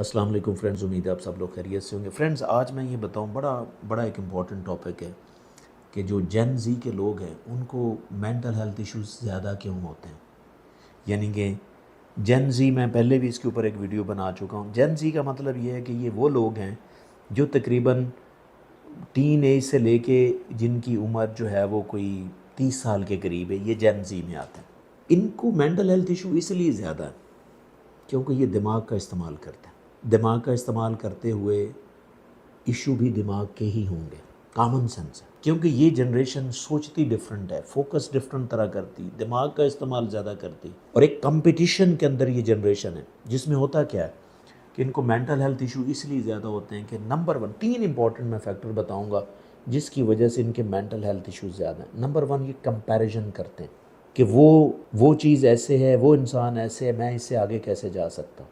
अस्सलाम वालेकुम फ्रेंड्स, उम्मीद है आप सब लोग खैरियत से होंगे। फ्रेंड्स, आज मैं ये बताऊं, बड़ा बड़ा एक इम्पॉर्टेंट टॉपिक है कि जो जेन ज़ी के लोग हैं उनको मेंटल हेल्थ इश्यूज़ ज़्यादा क्यों होते हैं। यानी कि जेन ज़ी, मैं पहले भी इसके ऊपर एक वीडियो बना चुका हूँ। जेन ज़ी का मतलब ये है कि ये वो लोग हैं जो तकरीबन टीन एज से लेके जिनकी उम्र जो है वो कोई 30 साल के करीब है, ये जेन ज़ी में आते हैं। इनको मेंटल हेल्थ इशू इसलिए ज़्यादा है क्योंकि ये दिमाग का इस्तेमाल करते हैं। दिमाग का इस्तेमाल करते हुए इशू भी दिमाग के ही होंगे, कॉमन सेंस है। क्योंकि ये जनरेशन सोचती डिफरेंट है, फोकस डिफरेंट तरह करती, दिमाग का इस्तेमाल ज़्यादा करती, और एक कंपटीशन के अंदर ये जनरेशन है जिसमें होता क्या है कि इनको मेंटल हेल्थ इशू इसलिए ज़्यादा होते हैं कि नंबर वन, 3 इंपॉर्टेंट मैं फैक्टर बताऊंगा जिसकी वजह से इनके मेंटल हेल्थ इशूज़ ज़्यादा हैं। नंबर वन, ये कंपैरिजन करते हैं कि वो चीज़ ऐसे है, वो इंसान ऐसे है, मैं इससे आगे कैसे जा सकता हूँ,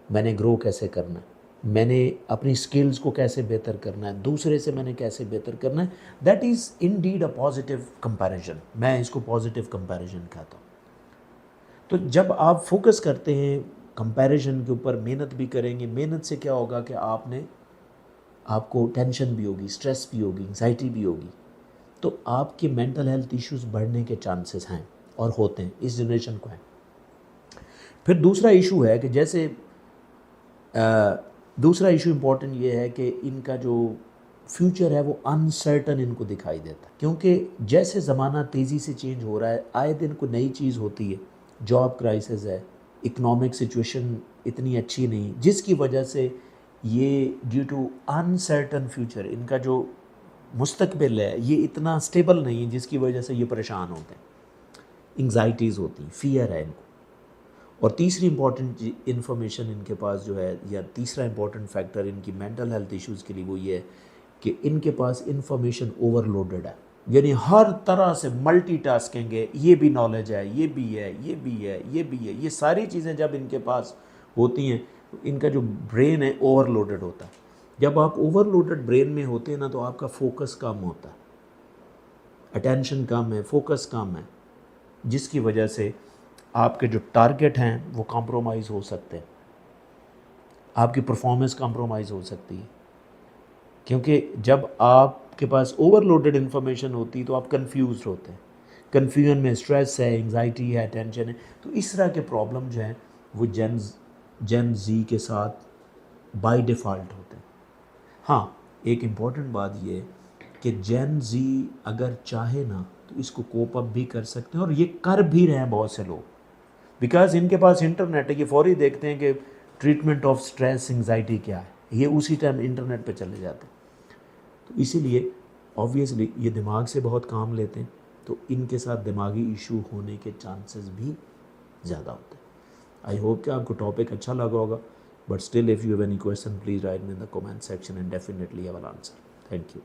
मैंने ग्रो कैसे करना है, मैंने अपनी स्किल्स को कैसे बेहतर करना है, दूसरे से मैंने कैसे बेहतर करना है। That is indeed a positive comparison. मैं इसको पॉजिटिव कंपैरिजन कहता हूँ। तो जब आप फोकस करते हैं कंपैरिजन के ऊपर, मेहनत भी करेंगे, मेहनत से क्या होगा कि आपको टेंशन भी होगी, स्ट्रेस भी होगी, एंग्जाइटी भी होगी, तो आपके मेंटल हेल्थ इश्यूज बढ़ने के चांसेस हैं और होते हैं, इस जनरेशन को हैं। फिर दूसरा इशू है कि जैसे दूसरा इशू इम्पॉर्टेंट ये है कि इनका जो फ्यूचर है वो अनसर्टन इनको दिखाई देता है, क्योंकि जैसे ज़माना तेज़ी से चेंज हो रहा है, आए दिन को नई चीज़ होती है, जॉब क्राइसिस है, इकोनॉमिक सिचुएशन इतनी अच्छी नहीं, जिसकी वजह से ये ड्यू टू अनसर्टन फ्यूचर, इनका जो मुस्तकबिल है ये इतना स्टेबल नहीं है, जिसकी वजह से ये परेशान होते हैं, एंग्जाइटीज़ होती हैं, फियर है इनको। और तीसरी इंपॉर्टेंट इन्फॉर्मेशन इनके पास जो है, या तीसरा इंपॉर्टेंट फैक्टर इनकी मेंटल हेल्थ इश्यूज़ के लिए, वो ये है कि इनके पास इंफॉर्मेशन ओवरलोडेड है। यानी हर तरह से मल्टीटास्किंग है, ये भी नॉलेज है, ये भी है, ये भी है, ये भी है, ये सारी चीज़ें जब इनके पास होती हैं तो इनका जो ब्रेन है ओवरलोडेड होता है। जब आप ओवरलोडेड ब्रेन में होते हैं ना, तो आपका फोकस कम होता है, अटेंशन कम है, फोकस कम है, जिसकी वजह से आपके जो टारगेट हैं वो कॉम्प्रोमाइज़ हो सकते हैं, आपकी परफॉर्मेंस कॉम्प्रोमाइज़ हो सकती है। क्योंकि जब आपके पास ओवरलोडेड इन्फॉर्मेशन होती है तो आप कंफ्यूज होते हैं, कन्फ्यूजन में स्ट्रेस है, एंग्जाइटी है, टेंशन है। तो इस तरह के प्रॉब्लम जो हैं वो जेन जी के साथ बाय डिफ़ॉल्ट होते हैं। हाँ, एक इम्पॉर्टेंट बात ये है कि जेन जी अगर चाहे ना तो इसको कोप अप भी कर सकते हैं, और ये कर भी रहे हैं बहुत से लोग, बिकॉज इनके पास इंटरनेट है। ये फौरी देखते हैं कि ट्रीटमेंट ऑफ स्ट्रेस एंग्जाइटी क्या है, ये उसी टाइम इंटरनेट पे चले जाते हैं। तो इसीलिए ऑब्वियसली ये दिमाग से बहुत काम लेते हैं, तो इनके साथ दिमागी इशू होने के चांसेस भी ज़्यादा होते हैं। आई होप कि आपको टॉपिक अच्छा लगा होगा, but still if you have any question please write me in the comment section and definitely I will answer. Thank you.